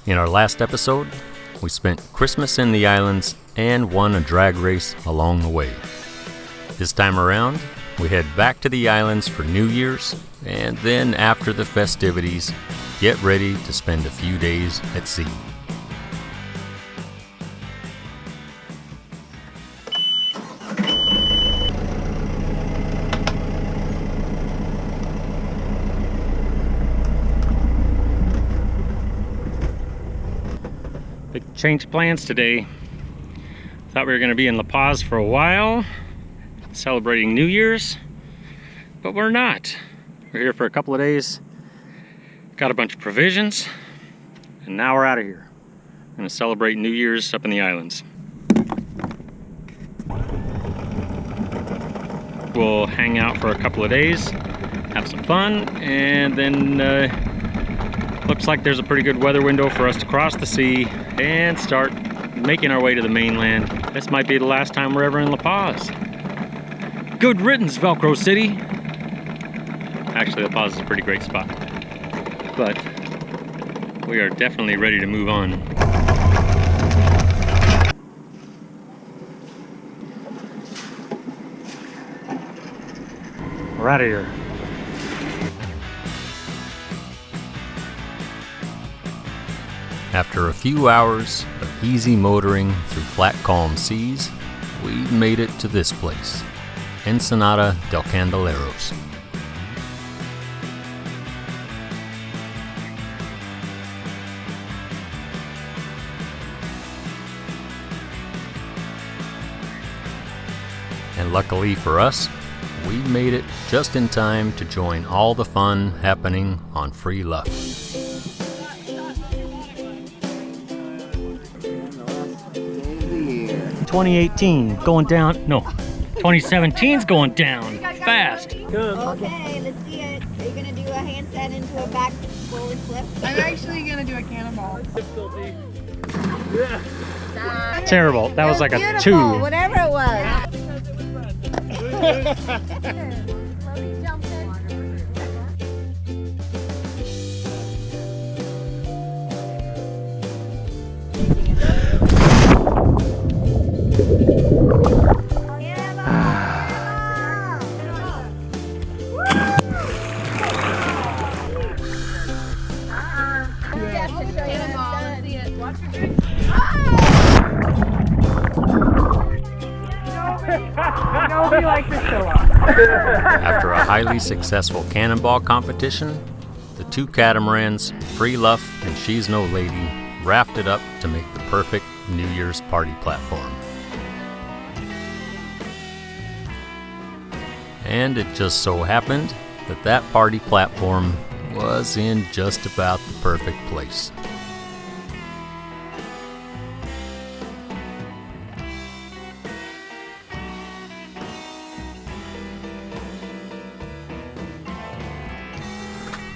In our last episode, we spent Christmas in the islands and won a drag race along the way. This time around, we head back to the islands for New Year's, and then after the festivities, get ready to spend a few days at sea. Big change of plans today. Thought we were going to be in La Paz for a while, celebrating New Year's, but we're not. We're here for a couple of days, got a bunch of provisions, and now we're out of here. We're going to celebrate New Year's up in the islands. We'll hang out for a couple of days, have some fun, and then looks like there's a pretty good weather window for us to cross the sea and start making our way to the mainland. This might be the last time we're ever in La Paz. Good riddance, Velcro City. Actually, La Paz is a pretty great spot, but we are definitely ready to move on. We're out of here. After a few hours of easy motoring through flat, calm seas, we made it to this place, Ensenada del Candeleros. And luckily for us, we made it just in time to join all the fun happening on Free Luff. 2018 going down, no, 2017's going down fast. Okay, let's see it. Are you going to do a handstand into a back forward flip? I'm actually going to do a cannonball. Terrible. That was like a beautiful, 2. Whatever it was. Nobody likes to show up. After a highly successful cannonball competition, the two catamarans, Free Luff and She's No Lady, rafted up to make the perfect New Year's party platform. And it just so happened that that party platform was in just about the perfect place.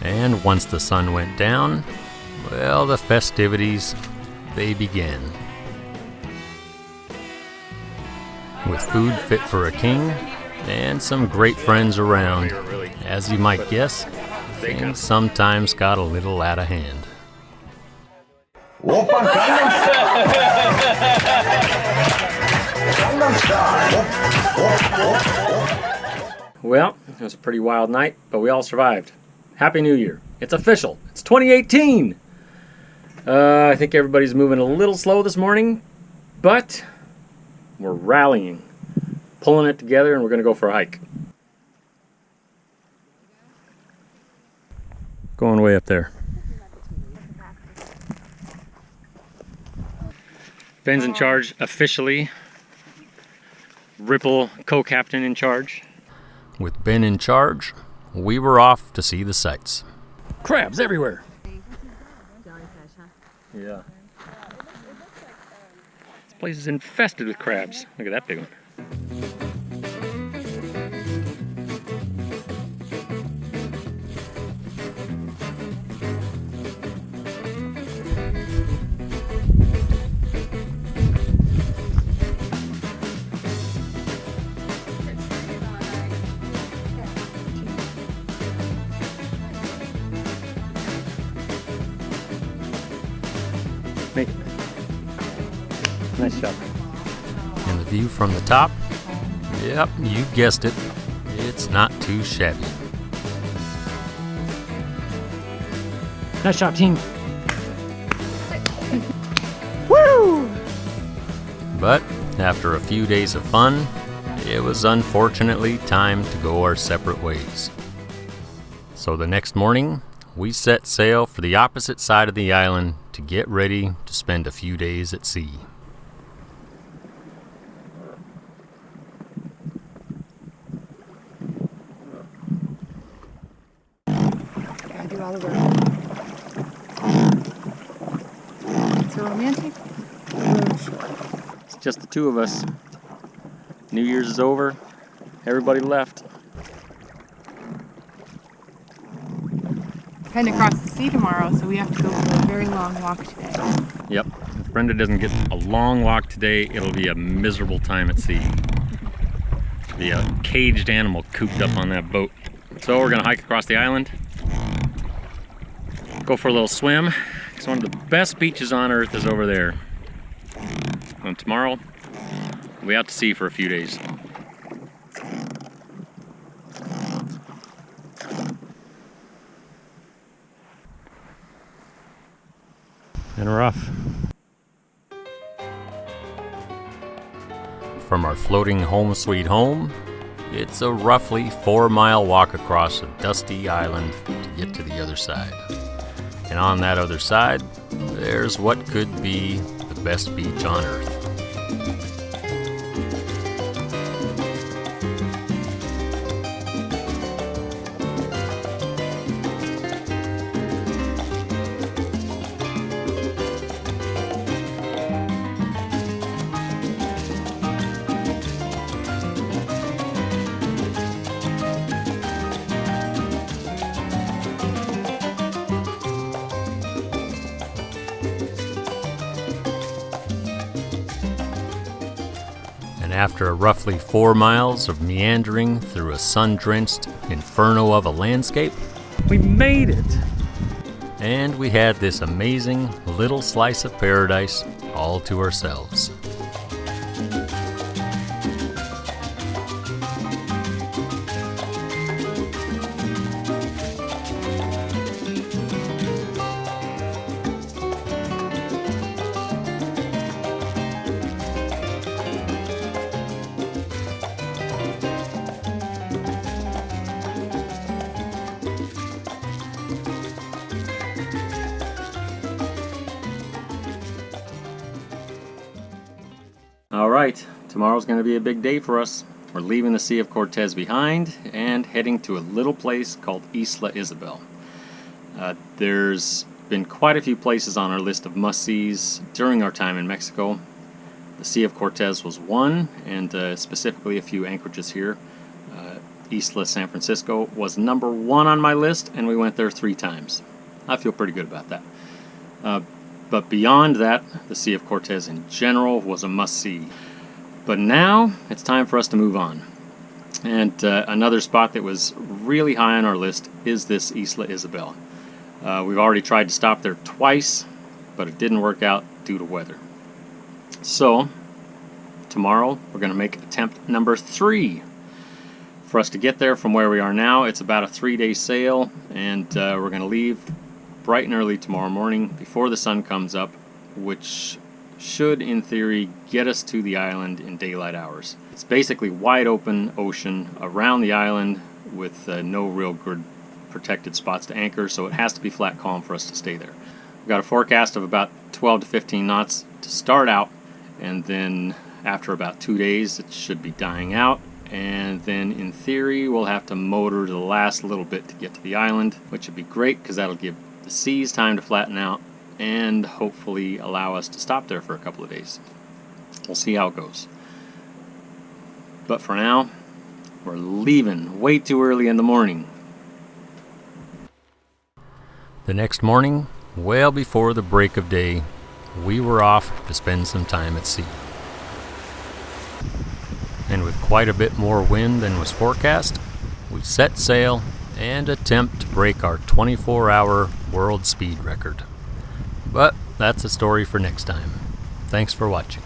And once the sun went down, well, the festivities, they began. With food fit for a king, and some great friends around, as you might guess, things sometimes got a little out of hand. Well, it was a pretty wild night, but we all survived. Happy New Year. It's official. It's 2018. I think everybody's moving a little slow this morning, but we're rallying, pulling it together, and we're going to go for a hike. Going way up there. Ben's in charge officially. Ripple, co-captain, in charge. With Ben in charge, we were off to see the sights. Crabs everywhere. Jellyfish, huh? Yeah. This place is infested with crabs. Look at that big one. Nice shot. And the view from the top, yep, you guessed it, it's not too shabby. Nice shot, team. But after a few days of fun, it was unfortunately time to go our separate ways. So the next morning, we set sail for the opposite side of the island to get ready to spend a few days at sea. Gotta do all the work. So romantic? It's just the two of us. New Year's is over. Everybody left. Heading across the sea tomorrow, so we have to go for a very long walk today. Yep. If Brenda doesn't get a long walk today, it'll be a miserable time at sea. The caged animal cooped up on that boat. So we're gonna hike across the island. Go for a little swim. It's one of the best beaches on earth is over there. And tomorrow, we'll be out to sea for a few days. And we're off. From our floating home sweet home, it's a roughly 4-mile walk across a dusty island to get to the other side. And on that other side, there's what could be the best beach on earth. And after roughly 4 miles of meandering through a sun-drenched inferno of a landscape, We made it! and we had this amazing little slice of paradise all to ourselves. All right, tomorrow's going to be a big day for us. We're leaving the Sea of Cortez behind and heading to a little place called Isla Isabel. There's been quite a few places on our list of must-sees during our time in Mexico. The Sea of Cortez was one, and specifically a few anchorages here. Isla San Francisco was number 1 on my list, and we went there 3 times. I feel pretty good about that. But beyond that, the Sea of Cortez in general was a must-see. But now, it's time for us to move on. And another spot that was really high on our list is this Isla Isabel. We've already tried to stop there twice, but it didn't work out due to weather. So, tomorrow, we're going to make attempt number 3. For us to get there from where we are now, it's about a 3-day sail, and we're going to leave bright and early tomorrow morning before the sun comes up, which should, in theory, get us to the island in daylight hours. It's basically wide open ocean around the island with no real good protected spots to anchor, so it has to be flat calm for us to stay there. We've got a forecast of about 12 to 15 knots to start out, and then after about 2 days it should be dying out, and then in theory we'll have to motor the last little bit to get to the island, which would be great because that'll give the seas time to flatten out and hopefully allow us to stop there for a couple of days. We'll see how it goes. But for now, we're leaving way too early in the morning. The next morning, well before the break of day, we were off to spend some time at sea. And with quite a bit more wind than was forecast, we set sail and attempt to break our 24-hour world speed record. But that's a story for next time. Thanks for watching.